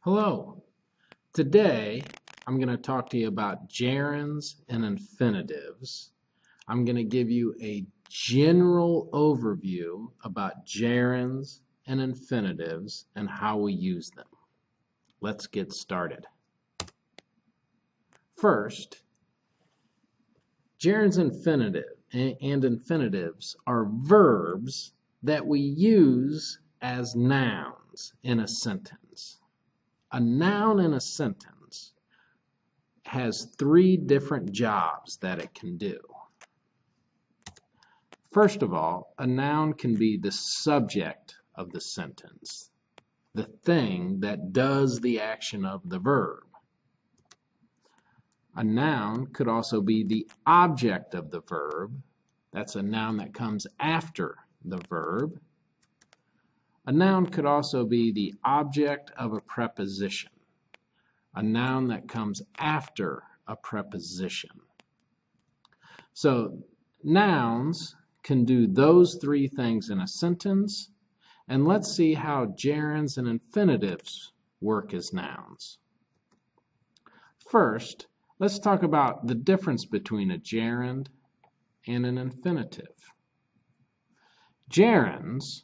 Hello. Today I'm going to talk to you about gerunds and infinitives. I'm going to give you a general overview about gerunds and infinitives and how we use them. Let's get started. First, gerunds and infinitives are verbs that we use as nouns in a sentence. A noun in a sentence has three different jobs that it can do. First of all, a noun can be the subject of the sentence, the thing that does the action of the verb. A noun could also be the object of the verb. That's a noun that comes after the verb. A noun could also be the object of a preposition, a noun that comes after a preposition. So nouns can do those three things in a sentence, and let's see how gerunds and infinitives work as nouns. First, let's talk about the difference between a gerund and an infinitive. Gerunds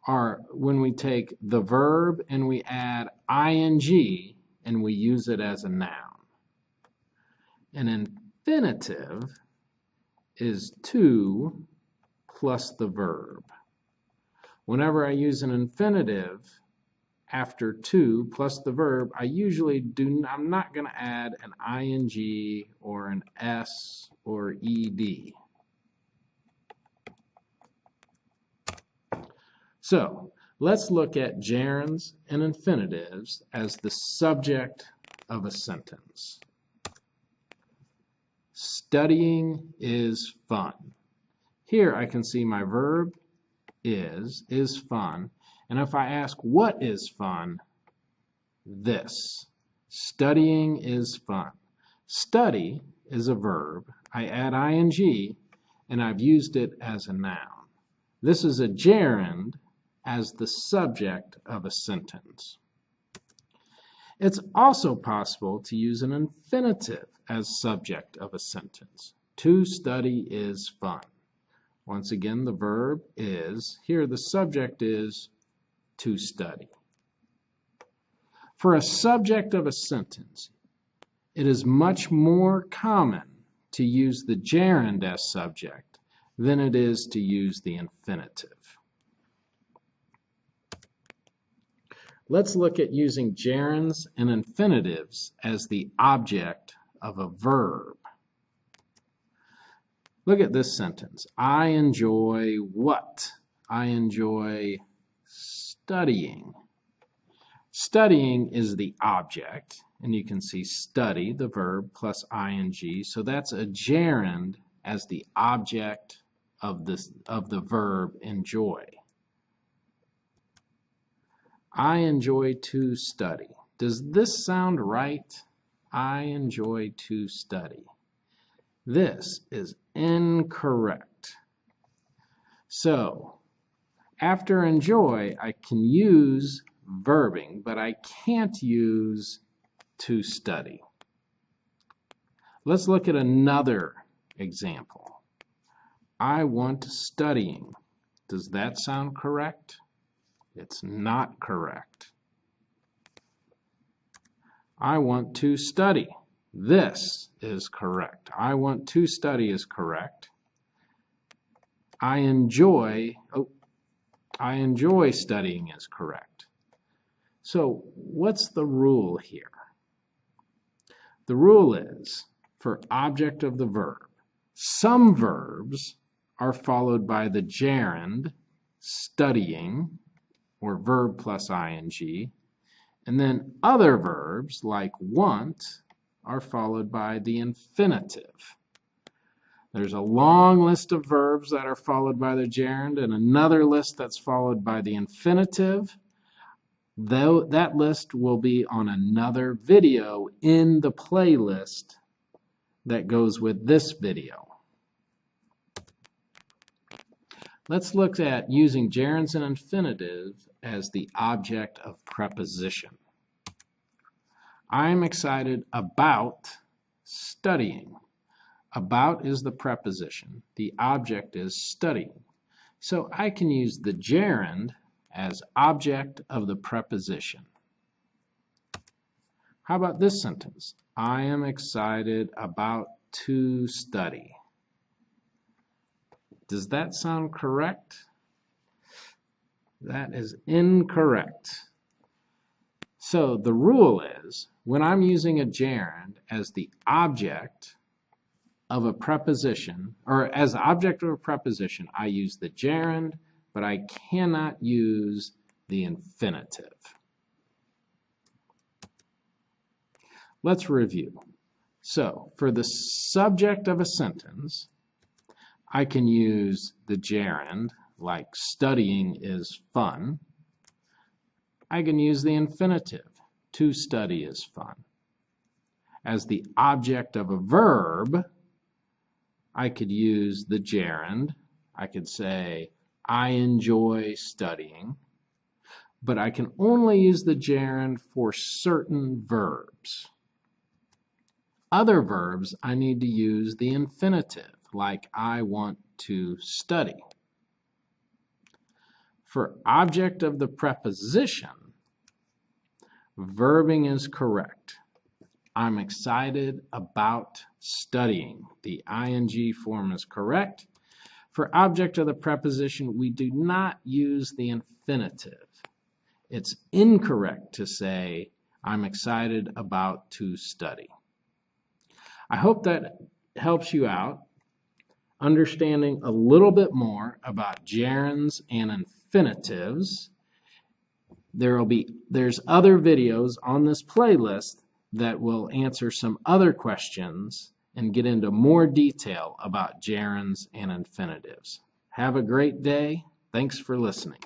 are when we take the verb and we add ing and we use it as a noun. An infinitive is to plus the verb. Whenever I use an infinitive after to plus the verb, I'm not going to add an ing or an s or ed. So let's look at gerunds and infinitives as the subject of a sentence. Studying is fun. Here I can see my verb is fun. And if I ask what is fun, this. Studying is fun. Study is a verb. I add ing and I've used it as a noun. This is a gerund as the subject of a sentence. It's also possible to use an infinitive as subject of a sentence. To study is fun. Once again, the verb is. Here the subject is to study. For a subject of a sentence, it is much more common to use the gerund as subject than it is to use the infinitive. Let's look at using gerunds and infinitives as the object of a verb. Look at this sentence. I enjoy what? I enjoy studying. Studying is the object, and you can see study, the verb, plus ing. So that's a gerund as the object of the verb enjoy. I enjoy to study. Does this sound right? I enjoy to study. This is incorrect. So, after enjoy, I can use verbing, but I can't use to study. Let's look at another example. I want studying. Does that sound correct? It's not correct. I want to study. This is correct. I want to study is correct. I enjoy studying is correct. So what's the rule here? The rule is for object of the verb, some verbs are followed by the gerund studying, or verb plus ing, and then other verbs like want are followed by the infinitive. There's a long list of verbs that are followed by the gerund and another list that's followed by the infinitive. Though that list will be on another video in the playlist that goes with this video. Let's look at using gerunds and infinitives as the object of preposition. I'm excited about studying. About is the preposition. The object is studying. So I can use the gerund as object of the preposition. How about this sentence? I am excited about to study. Does that sound correct? That is incorrect. So the rule is, when I'm using a gerund as the object of a preposition, or as the object of a preposition, I use the gerund, but I cannot use the infinitive. Let's review. So, for the subject of a sentence, I can use the gerund, like studying is fun. I can use the infinitive, to study is fun. As the object of a verb, I could use the gerund. I could say, I enjoy studying. But I can only use the gerund for certain verbs. Other verbs, I need to use the infinitive, like I want to study. For object of the preposition, verbing is correct. I'm excited about studying. The ing form is correct. For object of the preposition, we do not use the infinitive. It's incorrect to say, I'm excited about to study. I hope that helps you out, understanding a little bit more about gerunds and infinitives. There's other videos on this playlist that will answer some other questions and get into more detail about gerunds and infinitives. Have a great day. Thanks for listening.